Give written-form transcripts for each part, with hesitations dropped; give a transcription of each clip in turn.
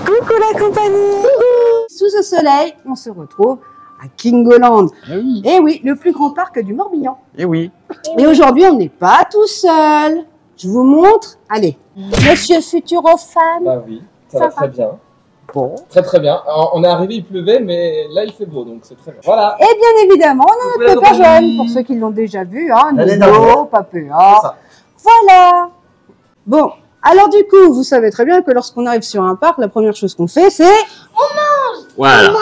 Coucou la compagnie. Coucou. Sous ce soleil, on se retrouve à Kingoland. Oui. Et oui, le plus grand parc du Morbihan. Et oui. Et aujourd'hui, on n'est pas tout seul. Je vous montre. Allez, Monsieur Futurophane. Bah oui, ça va très bien. Bon. Très très bien. Alors, on est arrivé, il pleuvait, mais là il fait beau, donc c'est très bien. Voilà. Et bien évidemment, on a notre papa jeune, pour ceux qui l'ont déjà vu, hein, Nino, Papéa. Voilà. Bon, alors du coup, vous savez très bien que lorsqu'on arrive sur un parc, la première chose qu'on fait, c'est... On mange. Voilà.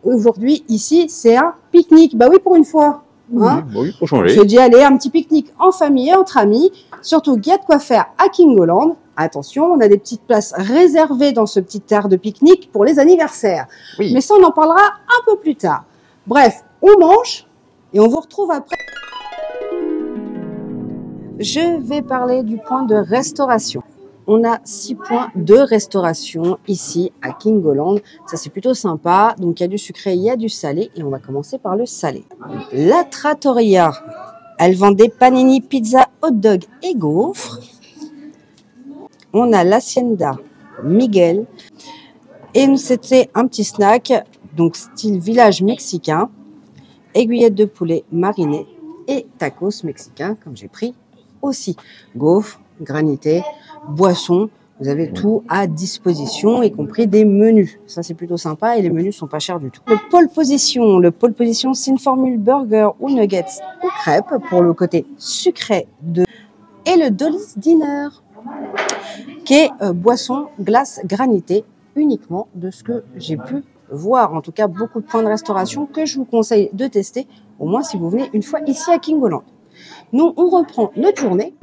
Aujourd'hui, ici, c'est un pique-nique. Bah oui, pour une fois. Hein. Oui, pour changer. Je dis, allez, un petit pique-nique en famille et entre amis. Surtout, il y a de quoi faire à Kingoland. Attention, on a des petites places réservées dans ce petit aire de pique-nique pour les anniversaires. Oui. Mais ça, on en parlera un peu plus tard. Bref, on mange et on vous retrouve après. Je vais parler du point de restauration. On a 6 points de restauration ici à Kingoland. Ça, c'est plutôt sympa. Donc, il y a du sucré, il y a du salé. Et on va commencer par le salé. La Trattoria. Elle vend des panini, pizza, hot dog et gaufres. On a l'Hacienda Miguel. Et c'était un petit snack, donc style village mexicain. Aiguillettes de poulet marinées et tacos mexicains, comme j'ai pris aussi. Gaufres, granités, boissons. Vous avez tout à disposition, y compris des menus. Ça, c'est plutôt sympa et les menus sont pas chers du tout. Le pole position, c'est une formule burger ou nuggets ou crêpes pour le côté sucré de... Et le Dolly's Dinner, qui est boisson, glace, granité, uniquement de ce que j'ai pu voir. En tout cas, beaucoup de points de restauration que je vous conseille de tester, au moins si vous venez une fois ici à Kingoland. Nous, on reprend notre journée.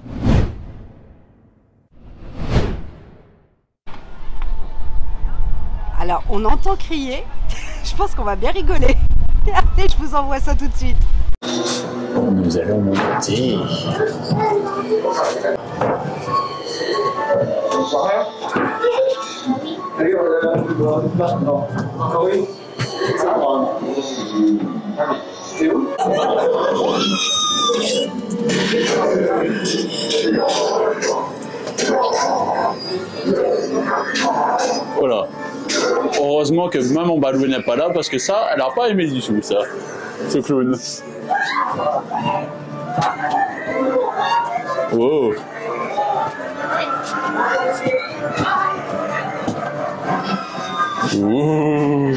Alors, on entend crier. Je pense qu'on va bien rigoler. Allez, je vous envoie ça tout de suite. Nous allons monter. Allez, on va encore une. C'est où? Voilà. Heureusement que maman Balou n'est pas là parce que ça, elle n'a pas aimé du tout, ça. Ce clown. Wow. Ouh.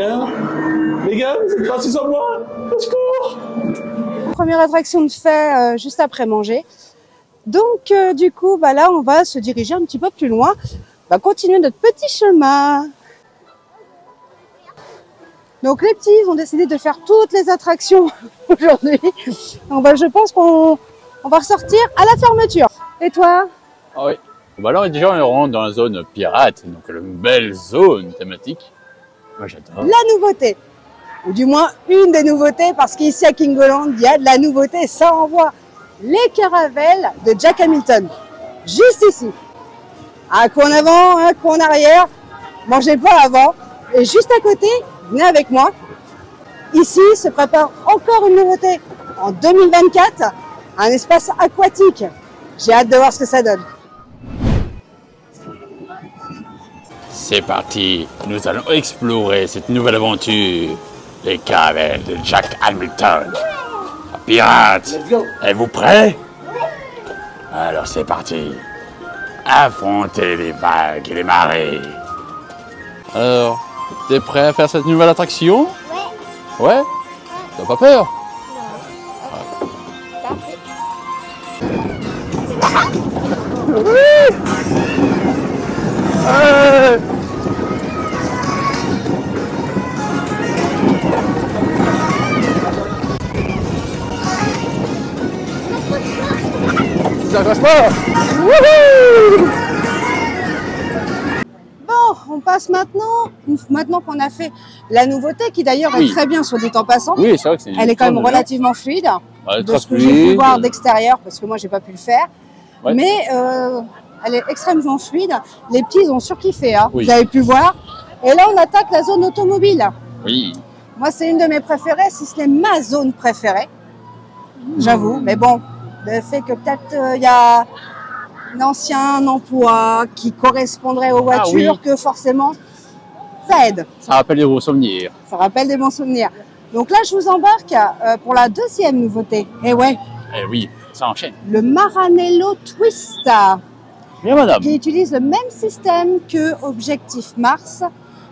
Alors, les gars, vous êtes partis sans moi? Au secours! Première attraction de fait juste après manger. Donc, du coup, bah là, on va se diriger un petit peu plus loin. On va continuer notre petit chemin. Donc, les petits, ils ont décidé de faire toutes les attractions aujourd'hui. Donc, bah, je pense qu'on va ressortir à la fermeture. Et toi? ah oui. Bah alors, déjà, on rentre dans la zone pirate, donc une belle zone thématique. Moi, j'adore. La nouveauté. Ou du moins, une des nouveautés, parce qu'ici à Kingoland, il y a de la nouveauté, ça envoie. Les caravelles de Jack Hamilton. Juste ici. Un coup en avant, un coup en arrière. Mangez pas avant. Et juste à côté, venez avec moi. Ici se prépare encore une nouveauté. En 2024, un espace aquatique. J'ai hâte de voir ce que ça donne. C'est parti, nous allons explorer cette nouvelle aventure. Les caravelles de Jack Hamilton. Pirates, êtes-vous prêts? Alors c'est parti. Affrontez les vagues et les marées. Alors, t'es prêt à faire cette nouvelle attraction? Ouais. Ouais? T'as pas peur? T'accroches pas? Wouhou! Bon, on passe maintenant qu'on a fait la nouveauté, qui d'ailleurs est très bien, soit dit en passant. Oui, c'est vrai que c'est Elle est quand même relativement fluide. Ouais, de ce que j'ai pu voir d'extérieur, parce que moi j'ai pas pu le faire. Ouais. Mais elle est extrêmement fluide. Les petits ils ont surkiffé, hein. Oui. Vous avez pu voir. Et là on attaque la zone automobile. Oui. Moi c'est une de mes préférées, si ce n'est ma zone préférée. J'avoue, mais bon, le fait que peut-être il y a un ancien emploi qui correspondrait aux voitures, que forcément ça aide. Ça rappelle des beaux souvenirs. Ça rappelle des bons souvenirs. Donc là je vous embarque pour la deuxième nouveauté. Et ouais. Eh oui, ça enchaîne. Le Maranello Twist, Bien madame. qui utilise le même système que Objectif Mars,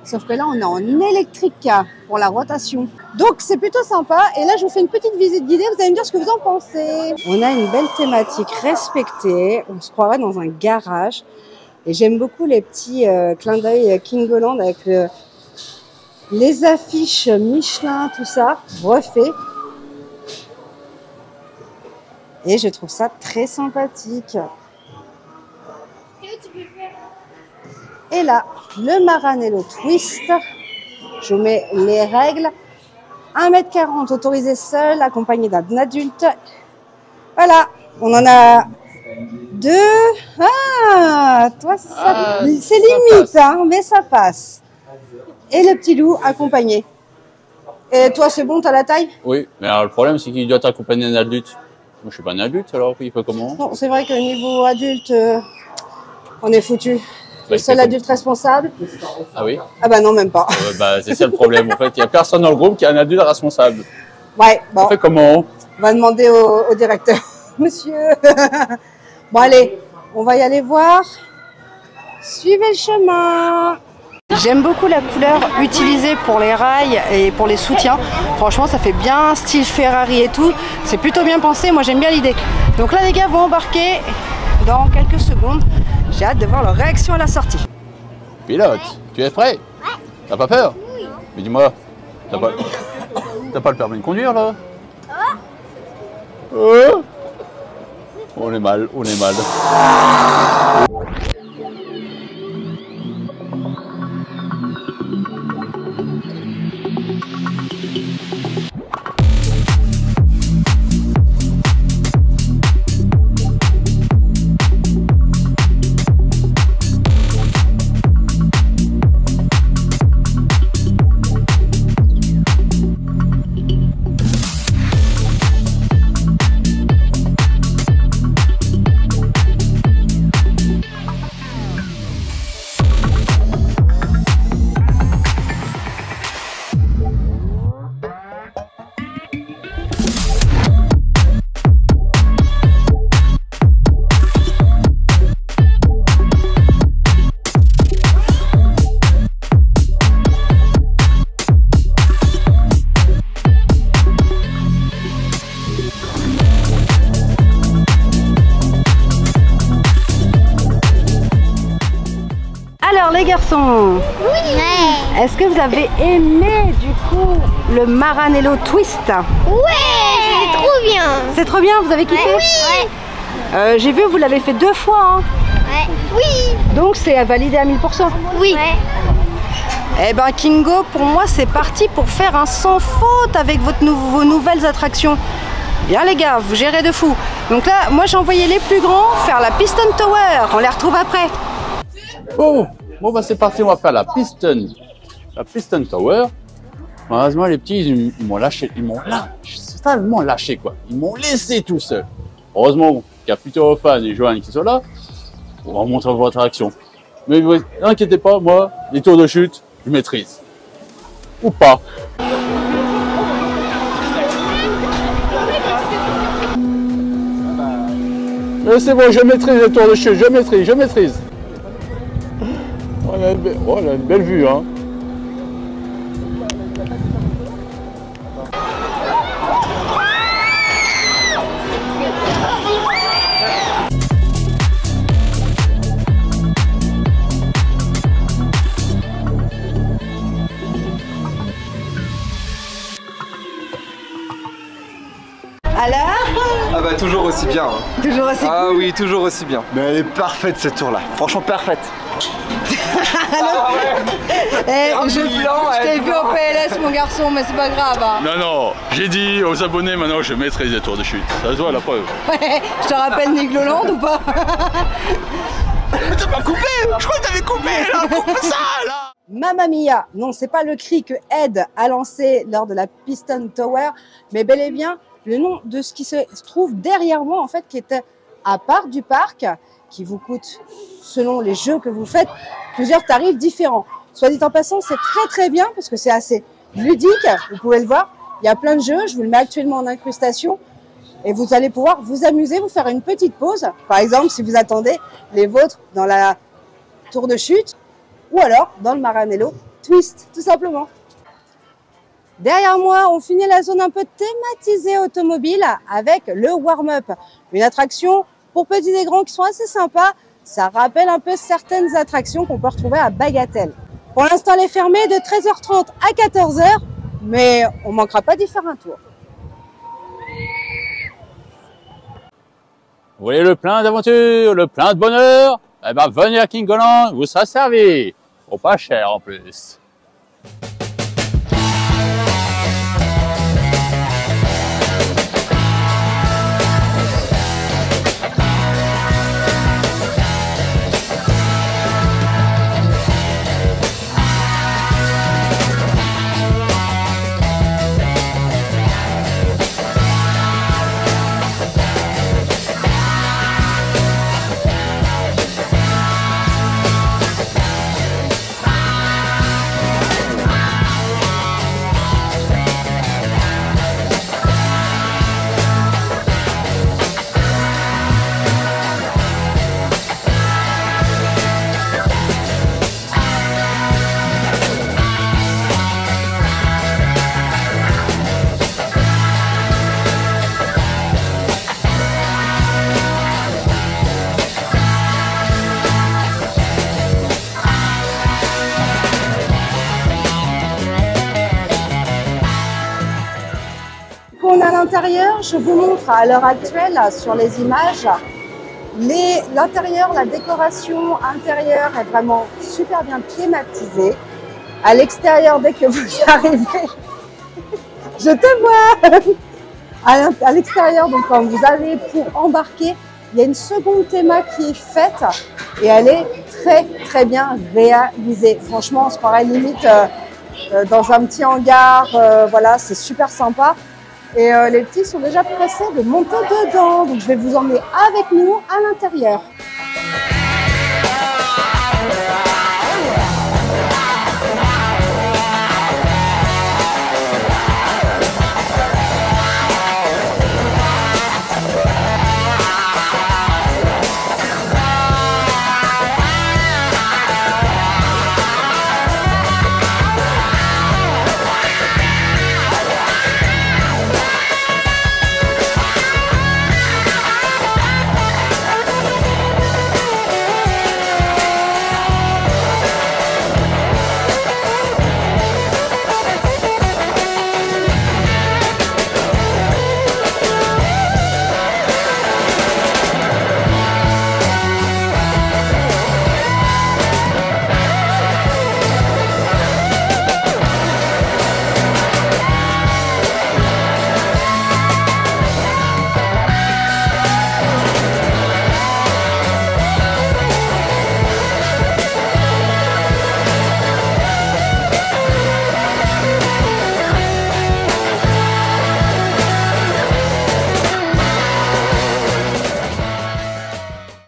sauf que là on est en électrique pour la rotation. Donc c'est plutôt sympa, et là je vous fais une petite visite guidée, vous allez me dire ce que vous en pensez. On a une belle thématique respectée, on se croirait dans un garage, et j'aime beaucoup les petits clins d'œil Kingoland avec les affiches Michelin, tout ça, refait. Et je trouve ça très sympathique. Et là, le Maranello Twist. Je vous mets les règles. 1,40 m autorisé seul, accompagné d'un adulte. Voilà, on en a 2. Ah, toi, c'est limite, hein, mais ça passe. Et le petit loup accompagné. Et toi, c'est bon, t'as la taille? Oui, mais alors le problème, c'est qu'il doit t'accompagner un adulte. Moi, je suis pas un adulte, alors il fait comment? Non, c'est vrai que niveau adulte, on est foutu. Bah, Le seul adulte responsable. Ah oui? Ah bah non, même pas. Bah, c'est ça le problème, en fait. Il n'y a personne dans le groupe qui est un adulte responsable. Ouais, bon. On fait comment? On va demander au directeur. Monsieur. Bon, allez, on va y aller voir. Suivez le chemin. J'aime beaucoup la couleur utilisée pour les rails et pour les soutiens. Franchement, ça fait bien style Ferrari et tout. C'est plutôt bien pensé. Moi, j'aime bien l'idée. Donc là, les gars vont embarquer dans quelques secondes. J'ai hâte de voir leur réaction à la sortie. Pilote, tu es prêt? Ouais. T'as pas peur? Oui. Mais dis-moi, t'as pas le permis de conduire, là? On est mal, on est mal. Alors les garçons, oui. Est-ce que vous avez aimé du coup le Maranello Twist? Ouais, c'est trop bien. C'est trop bien, vous avez kiffé? Oui. J'ai vu, vous l'avez fait 2 fois. Hein. Ouais. Oui. Donc c'est validé à 1000%. Oui. Ouais. Eh ben Kingo, pour moi c'est parti pour faire un sans faute avec vos nouvelles attractions. Bien les gars, vous gérez de fou. Donc là, moi j'ai envoyé les plus grands faire la Piston Tower. On les retrouve après. Bon bah c'est parti, on va faire la Piston Tower. Malheureusement les petits ils m'ont lâché, totalement lâché quoi. Ils m'ont laissé tout seul. Heureusement qu'il y a Futurofan et Johan qui sont là pour vous montrer votre attraction. Mais n'inquiétez pas, moi les tours de chute je maîtrise. Ou pas. Mais c'est bon, je maîtrise les tours de chute, je maîtrise. On a une belle vue, hein. Alors? Ah bah toujours aussi bien. Hein. Toujours aussi Ah cool. oui, toujours aussi bien. Mais elle est parfaite cette tour là, franchement parfaite. Je t'ai vu au PLS, mon garçon, mais c'est pas grave. Hein. Non, non, j'ai dit aux abonnés, maintenant je mettrai des tours de chute. Ça se voit la preuve. Ouais, je te rappelle Nigloland ou pas? Mais t'as pas coupé! Je crois que t'avais coupé là! Coupe ça là! Mamma Mia, non, c'est pas le cri que Ed a lancé lors de la Piston Tower, mais bel et bien le nom de ce qui se trouve derrière moi, en fait, qui est à part du parc, qui vous coûte, selon les jeux que vous faites, plusieurs tarifs différents. Soit dit en passant, c'est très bien parce que c'est assez ludique, vous pouvez le voir. Il y a plein de jeux, je vous le mets actuellement en incrustation et vous allez pouvoir vous amuser, vous faire une petite pause. Par exemple, si vous attendez les vôtres dans la tour de chute ou alors dans le Maranello Twist, tout simplement. Derrière moi, on finit la zone un peu thématisée automobile avec le warm-up. Une attraction pour petits et grands qui sont assez sympas. Ça rappelle un peu certaines attractions qu'on peut retrouver à Bagatelle. Pour l'instant, elle est fermée de 13h30 à 14h, mais on manquera pas d'y faire un tour. Vous voulez le plein d'aventure, le plein de bonheur? Eh ben venez à Kingoland, vous sera servi. Pour pas cher en plus. On est à l'intérieur, je vous montre à l'heure actuelle sur les images, l'intérieur, la décoration intérieure est vraiment super bien thématisée. À l'extérieur, dès que vous arrivez, je te vois. À l'extérieur, donc quand vous allez pour embarquer, il y a une seconde théma qui est faite et elle est très bien réalisée. Franchement, on se croirait limite dans un petit hangar, voilà, c'est super sympa. Et les petits sont déjà pressés de monter dedans. Donc je vais vous emmener avec nous à l'intérieur.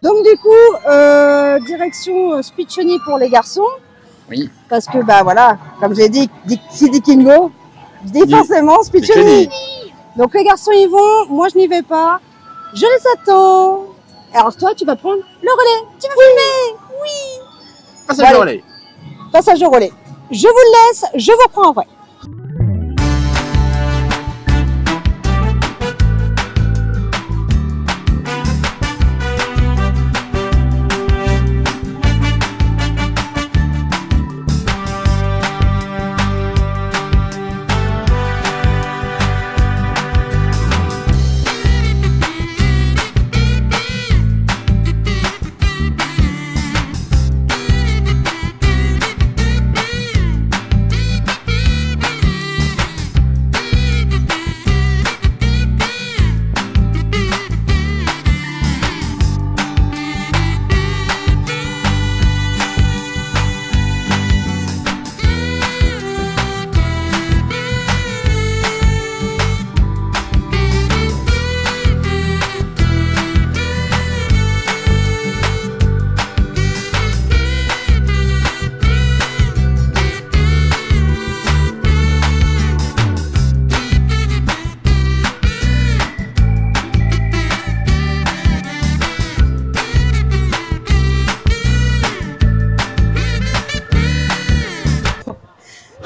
Donc du coup, direction Spiccioni pour les garçons. Oui. Parce que bah voilà, comme j'ai dit, qui dit Kingo, je dis forcément Spiccioni. Donc les garçons y vont, moi je n'y vais pas. Je les attends. Alors toi, tu vas prendre le relais. Tu veux filmer? Oui. Passage au relais. Passage au relais. Je vous le laisse, je vous reprends après.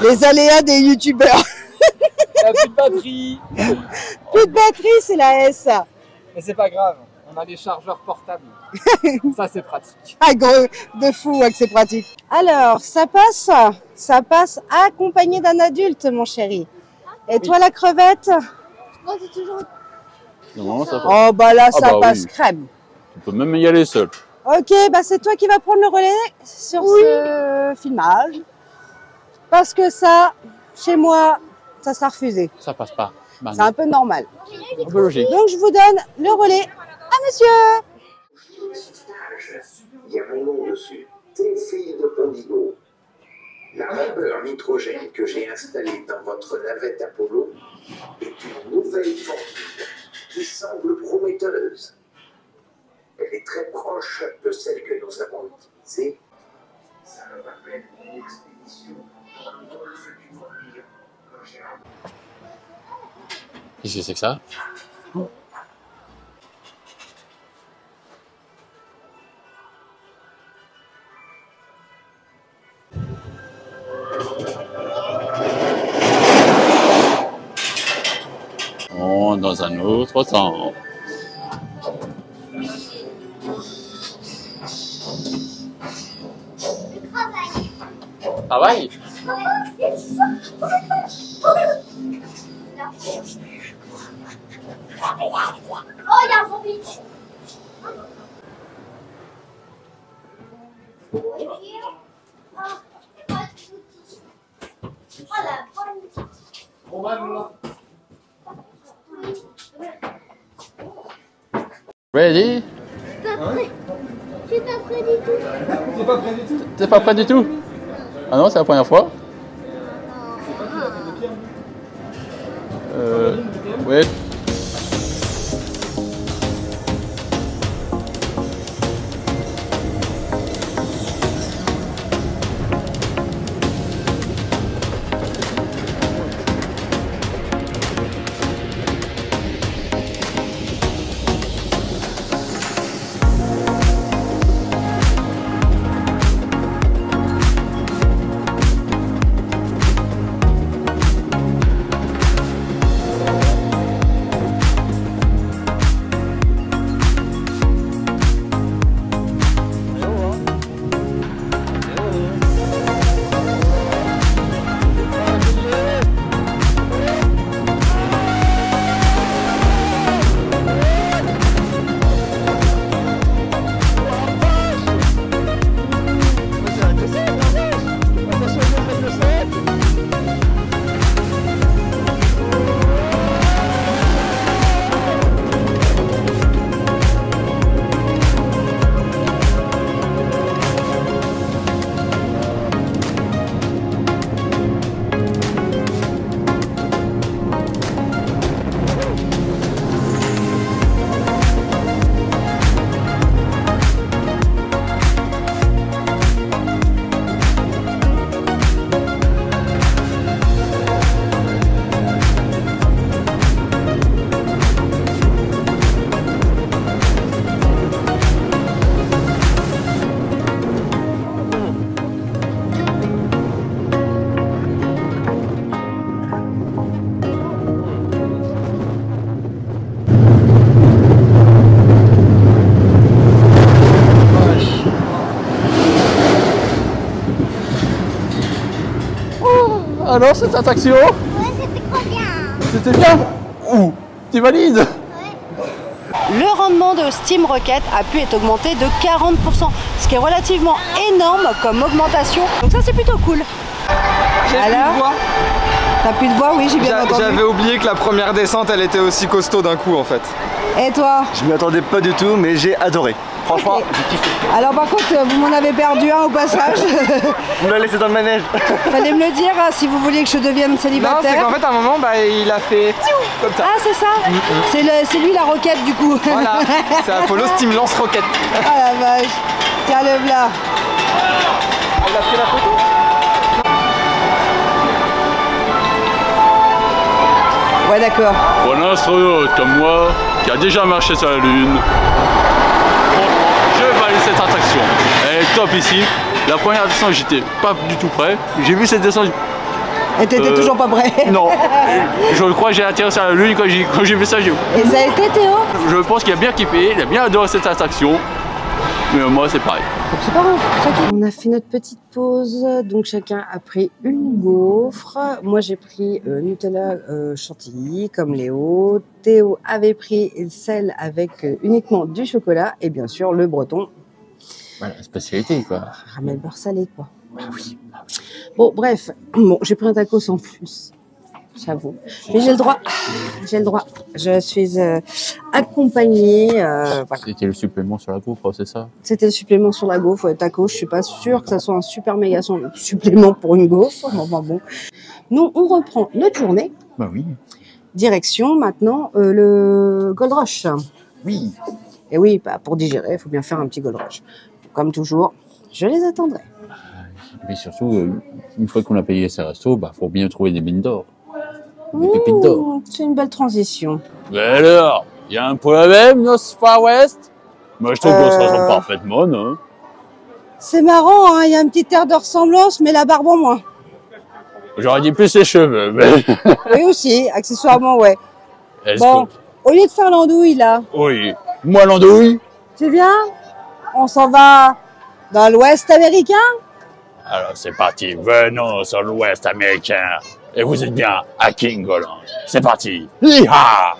Les aléas des youtubeurs. Il n'y a plus de batterie. Plus de batterie, c'est la S. Mais c'est pas grave, on a des chargeurs portables. Ça c'est pratique. Ah, gros, de fou que c'est pratique. Alors, ça passe accompagné d'un adulte, mon chéri. Et toi, la crevette? Moi, c'est toujours. Non, ça passe. Oh, bah là, ça bah passe oui. crème. Tu peux même y aller seul. Ok, bah c'est toi qui vas prendre le relais sur ce filmage. Parce que ça, chez moi, ça sera refusé. Ça passe pas. Bah, C'est un peu normal. un peu logique. Donc, je vous donne le relais à monsieur. Il y a mon nom dessus. Théophile de Pondigo. La vapeur nitrogène que j'ai installée dans votre navette Apollo est une nouvelle formule qui semble prometteuse. Elle est très proche de celle que nous avons utilisée. Ça me rappelle une expédition dans le golfe du Morbihan quand j'ai Qu'est-ce que c'est que ça? On dans un autre temps. Travail. Oh, il y a un zombie. Oh la bonne. Ready? J'ai pas prêt du tout. T'es pas prêt du tout? T'es pas prêt du tout? Ah non, c'est la première fois? Ouais. Alors cette attraction? Ouais, c'était trop bien. C'était bien? Ouh, tu valides? Le rendement de Steam Rocket a pu être augmenté de 40%, ce qui est relativement énorme comme augmentation. Donc ça c'est plutôt cool. J'ai plus de voix. T'as plus de voix? Oui, j'ai bien entendu. J'avais oublié que la première descente elle était aussi costaud d'un coup en fait. Et toi? Je m'y attendais pas du tout, mais j'ai adoré. Franchement, Ok. j'ai kiffé. Alors par contre, vous m'en avez perdu un au passage. Vous me l'avez laissé dans le manège. Fallait me le dire si vous vouliez que je devienne Non, c'est célibataire. qu'en fait à un moment bah, il a fait comme ça. Ah c'est ça? C'est lui la roquette du coup. Voilà, c'est Apollo Steam Lance Rocket. Ah la vache. Tiens le là. Elle a pris la photo. Ouais d'accord. Pour un astronaute comme moi, qui a déjà marché sur la Lune, je valide cette attraction. Elle est top ici. La première descente, j'étais pas du tout prêt. J'ai vu cette descente, Et t'étais toujours pas prêt. Non. Je crois que j'ai attiré sur la lune quand j'ai vu ça. Et ça a été Théo? Je pense qu'il a bien kiffé, il a bien adoré cette attraction. Mais moi, c'est pareil. C'est pas grave. On a fait notre petite pause, donc chacun a pris une gaufre. Moi, j'ai pris Nutella chantilly, comme Léo. Théo avait pris celle avec uniquement du chocolat. Et bien sûr, le breton. Voilà, spécialité, quoi. Ramel beurre salé, quoi. Ah oui. Bon, bref. Bon, j'ai pris un tacos en plus. J'avoue. Mais j'ai le droit. J'ai le droit. Je suis accompagnée. Voilà. C'était le supplément sur la gaufre, c'est ça? C'était le supplément sur la gaufre. Tacos, je suis pas sûre que ça soit un super méga supplément pour une gaufre. Enfin bon. Nous, on reprend notre journée. Bah oui. Direction maintenant le Gold Rush. Oui. Et oui, bah, pour digérer, il faut bien faire un petit Gold Rush. Comme toujours, je les attendrai. Mais surtout, une fois qu'on a payé ces restos, bah faut bien trouver des mines d'or. Des pépites d'or. C'est une belle transition. Mais alors, il y a un problème dans ce Far West? Moi, je trouve qu'on se ressemble parfaitement, non? C'est marrant, hein, y a un petit air de ressemblance, mais la barbe en moins. J'aurais dit plus les cheveux, mais... Oui aussi, accessoirement, ouais. Est-ce Bon, au lieu de faire l'andouille, là, Oui. Moi, l'andouille. tu viens? On s'en va dans l'Ouest américain? Alors, c'est parti. Venons sur l'Ouest américain. Et vous êtes bien à Kingoland. C'est parti. Hi-ha!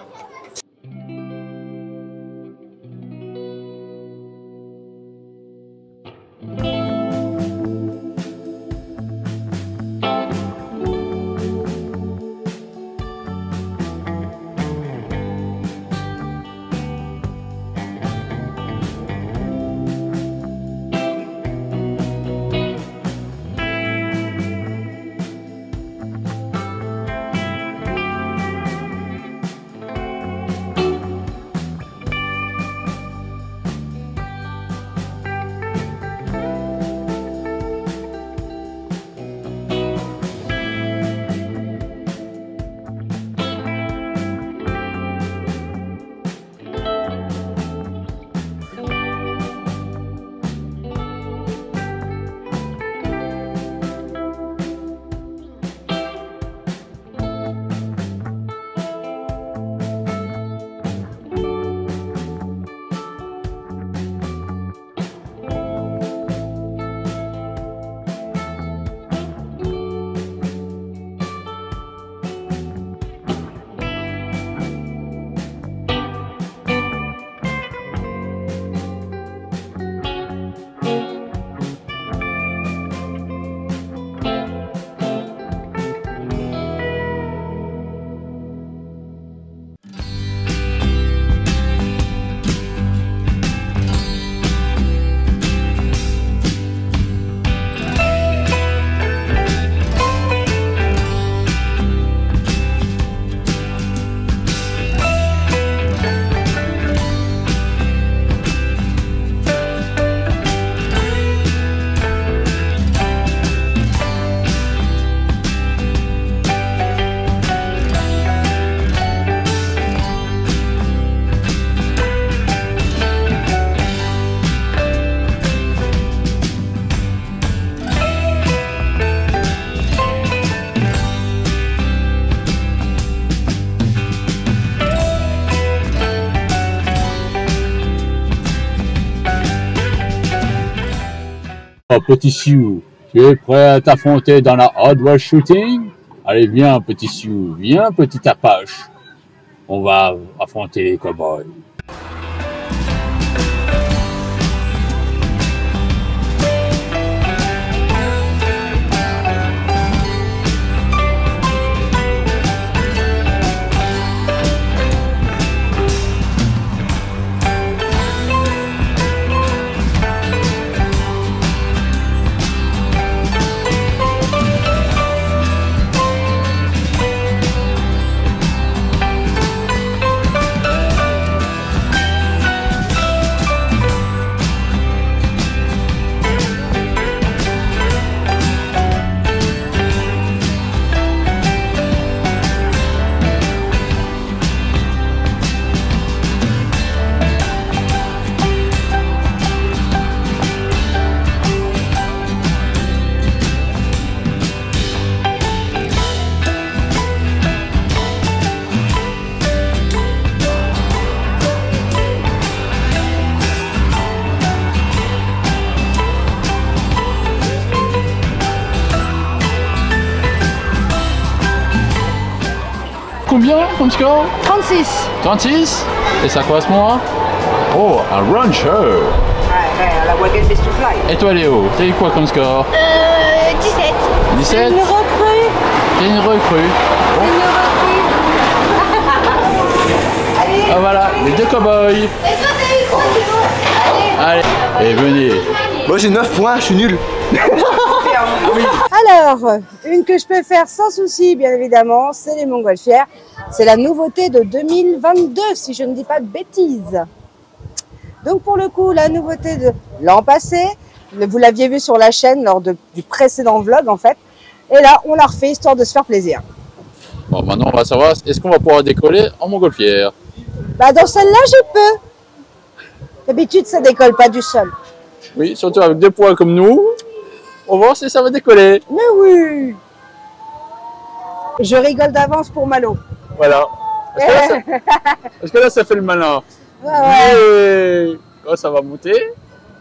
Oh, petit Sioux, tu es prêt à t'affronter dans la Hot Rush Shooting? Allez, viens, petit Sioux, viens, petit Apache. On va affronter les cowboys. combien comme score? 36. 36? Et ça correspond à? Oh, un rancher. Ouais, à la Wagon Best to Fly. Et toi Léo, t'as eu quoi comme score? 17. 17? Une recrue. T'es une recrue. Une recrue. Allez. Ah voilà, les deux cow-boys. Et toi, t'as eu 3 kilos. Allez, et venez. Moi j'ai 9 points, je suis nul. Alors, une que je peux faire sans souci, bien évidemment, c'est les montgolfières. C'est la nouveauté de 2022, si je ne dis pas de bêtises. Donc pour le coup, la nouveauté de l'an passé, vous l'aviez vu sur la chaîne lors du précédent vlog en fait. Et là, on l'a refait histoire de se faire plaisir. Bon, maintenant on va savoir, est-ce qu'on va pouvoir décoller en montgolfière? Bah dans celle-là, je peux. D'habitude, ça décolle pas du sol. Oui, surtout avec deux poids comme nous. On va voir si ça va décoller. Mais oui. Je rigole d'avance pour Malo. Voilà. Parce que là, ça fait le malin. Ouais, ouais. Et quand ça va monter,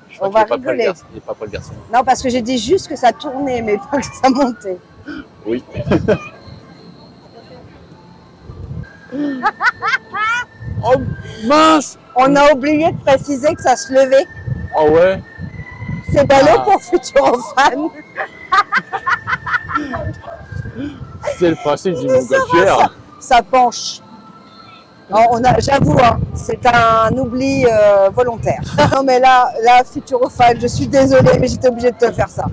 je crois On va qu'il est pas prêt, le rigoler. garçon. Il est pas prêt, le garçon. Non, parce que j'ai dit juste que ça tournait, mais pas que ça montait. Oui. Oh mince! On a oublié de préciser que ça se levait. Oh ouais. C'est ballot pour Futurofan. C'est le principe du Ça, montgolfière. ça penche. J'avoue, hein, c'est un oubli volontaire. Non mais là, Futurofan, je suis désolée, mais j'étais obligée de te faire ça.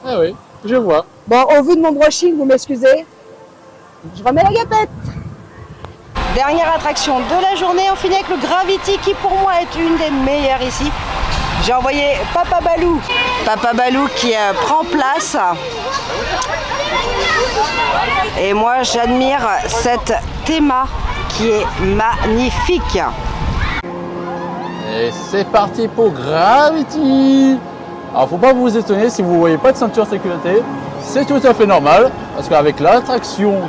Ah oui, je vois. Bon, au vu de mon brushing, vous m'excusez. Je remets la gapette. Dernière attraction de la journée, on finit avec le Gravity qui pour moi est une des meilleures ici. J'ai envoyé Papa Balou. Papa Balou qui prend place. Et moi j'admire cette théma qui est magnifique. Et c'est parti pour Gravity. Alors faut pas vous étonner si vous voyez pas de ceinture sécurité. C'est tout à fait normal parce qu'avec l'attraction,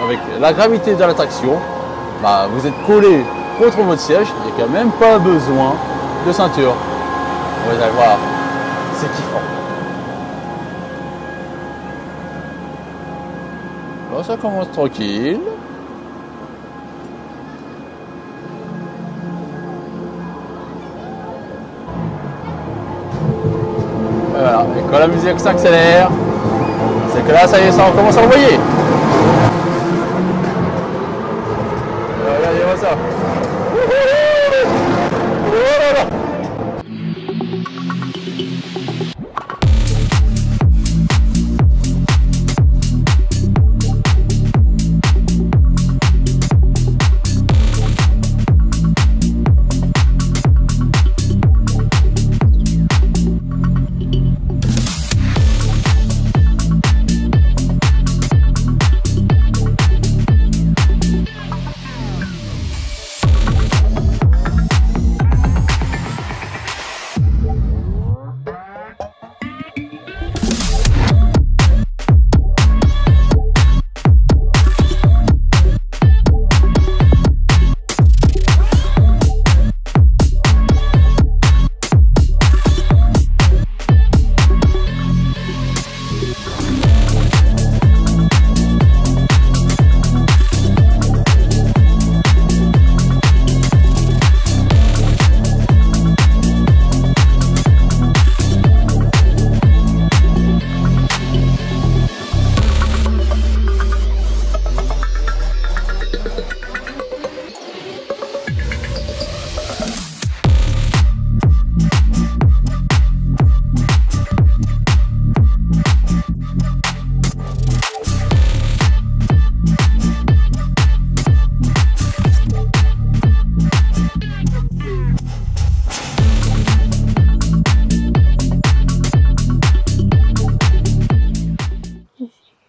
avec la gravité de l'attraction, bah, vous êtes collé contre votre siège. Il n'y a quand même pas besoin de ceinture. Vous allez voir, c'est kiffant. Là, ça commence tranquille. Voilà, et quand la musique s'accélère, c'est que là, ça y est, ça commence à envoyer. Regardez-moi ça.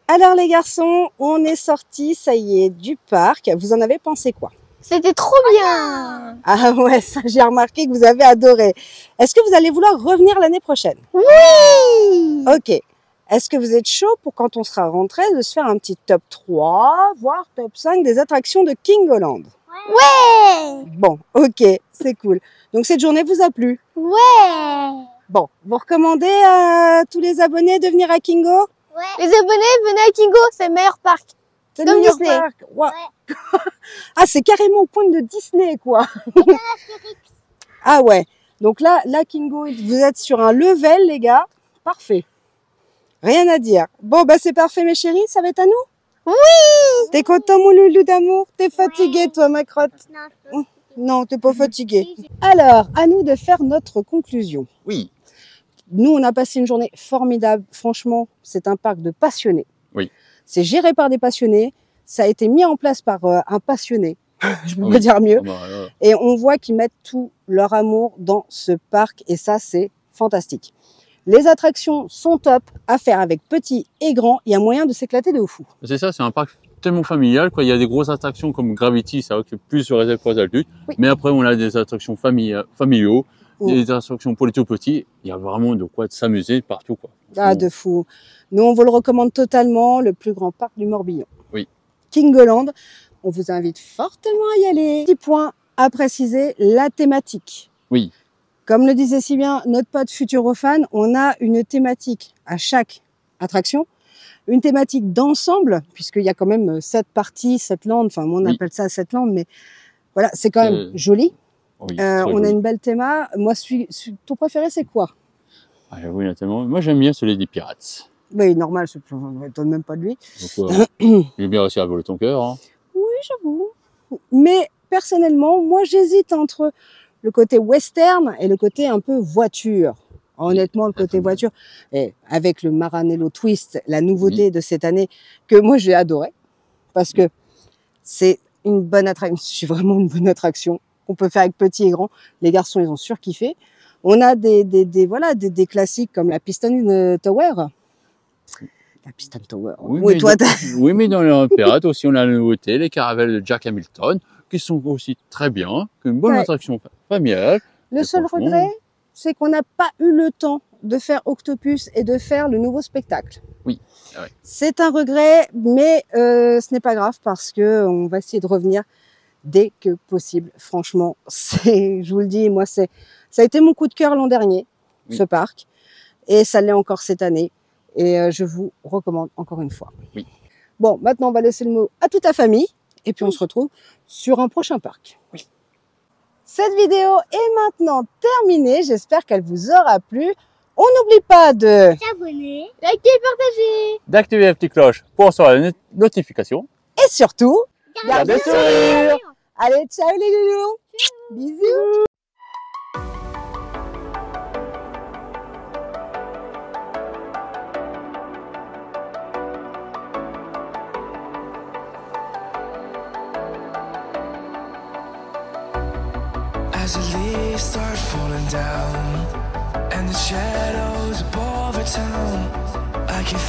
Alors les garçons, on est sortis, ça y est, du parc. Vous en avez pensé quoi? C'était trop bien. Ah ouais, ça j'ai remarqué que vous avez adoré. Est-ce que vous allez vouloir revenir l'année prochaine? Oui. Ok. Est-ce que vous êtes chaud pour quand on sera rentré de se faire un petit top 3, voire top 5 des attractions de Kingoland? Ouais. Bon, ok, c'est cool. Donc cette journée vous a plu? Ouais. Bon, vous recommandez à tous les abonnés de venir à Kingo? Les abonnés, venez à Kingo, c'est le meilleur parc. C'est le Comme meilleur Disney. parc. Wow. Ah, c'est carrément au point de Disney, quoi. Ah ouais. Donc là, Kingo, vous êtes sur un level, les gars. Parfait. Rien à dire. Bon, bah c'est parfait, mes chéris. Ça va être à nous? Oui. T'es content, mon loulou d'amour? T'es fatigué, toi, ma crotte? Non, t'es pas fatigué. Alors, à nous de faire notre conclusion. Oui. Nous, on a passé une journée formidable. Franchement, c'est un parc de passionnés. Oui. C'est géré par des passionnés. Ça a été mis en place par un passionné. Je peux Oui. pas dire mieux. Ah bah, Et on voit qu'ils mettent tout leur amour dans ce parc. Et ça, c'est fantastique. Les attractions sont top à faire avec petits et grands. Il y a moyen de s'éclater de fou. c'est ça, c'est un parc tellement familial. Quoi. Il y a des grosses attractions comme Gravity, c'est vrai que c'est plus réservé pour les adultes. Oui. Mais après, on a des attractions familiaux, Oui. des attractions pour les tout petits. Il y a vraiment de quoi s'amuser partout. Quoi. Ah, de fou. Nous, on vous le recommande totalement. Le plus grand parc du Morbihan. Oui. Kingoland. On vous invite fortement à y aller. Petit point à préciser, la thématique. Oui. Comme le disait si bien notre pote Futurofan, on a une thématique à chaque attraction, une thématique d'ensemble, puisqu'il y a quand même 7 parties, 7 landes, enfin moi on Oui. appelle ça 7 landes, mais voilà, c'est quand même joli. Oui, On a une belle théma. Moi, ton préféré, c'est quoi? Ah, oui, il y en a tellement. Moi, j'aime bien celui des pirates. Oui, normal, je ne m'étonne même pas de lui. Donc, j'ai bien réussi à voler ton cœur. Hein. Oui, j'avoue. Mais personnellement, moi j'hésite entre le côté western et le côté un peu voiture. Honnêtement, le côté voiture, et avec le Maranello Twist, la nouveauté de cette année, que moi j'ai adoré, parce que c'est une bonne attraction, c'est vraiment une bonne attraction qu'on peut faire avec petits et grands. Les garçons, ils ont surkiffé. On a des classiques comme la Piston Tower. La Piston Tower. Oui, toi, oui, mais dans les pirates aussi, on a la nouveauté, les caravelles de Jack Hamilton, qui sont aussi très bien, une bonne attraction familiale. Le seul regret, c'est qu'on n'a pas eu le temps de faire Octopus et de faire le nouveau spectacle. Oui, ouais. C'est un regret, mais ce n'est pas grave parce que on va essayer de revenir dès que possible. Franchement, je vous le dis, moi, ça a été mon coup de cœur l'an dernier, ce parc, et ça l'est encore cette année. Et je vous recommande encore une fois. Oui. Bon, maintenant, on va laisser le mot à toute la famille, et puis on se retrouve sur un prochain parc. Oui. Cette vidéo est maintenant terminée. J'espère qu'elle vous aura plu. On n'oublie pas de S'abonner, liker, partager. D'activer la petite cloche pour recevoir la notification. et surtout, Gardez le sourire. allez, ciao les loulous. Bisous. As the leaves start falling down and the shadows above the town, I can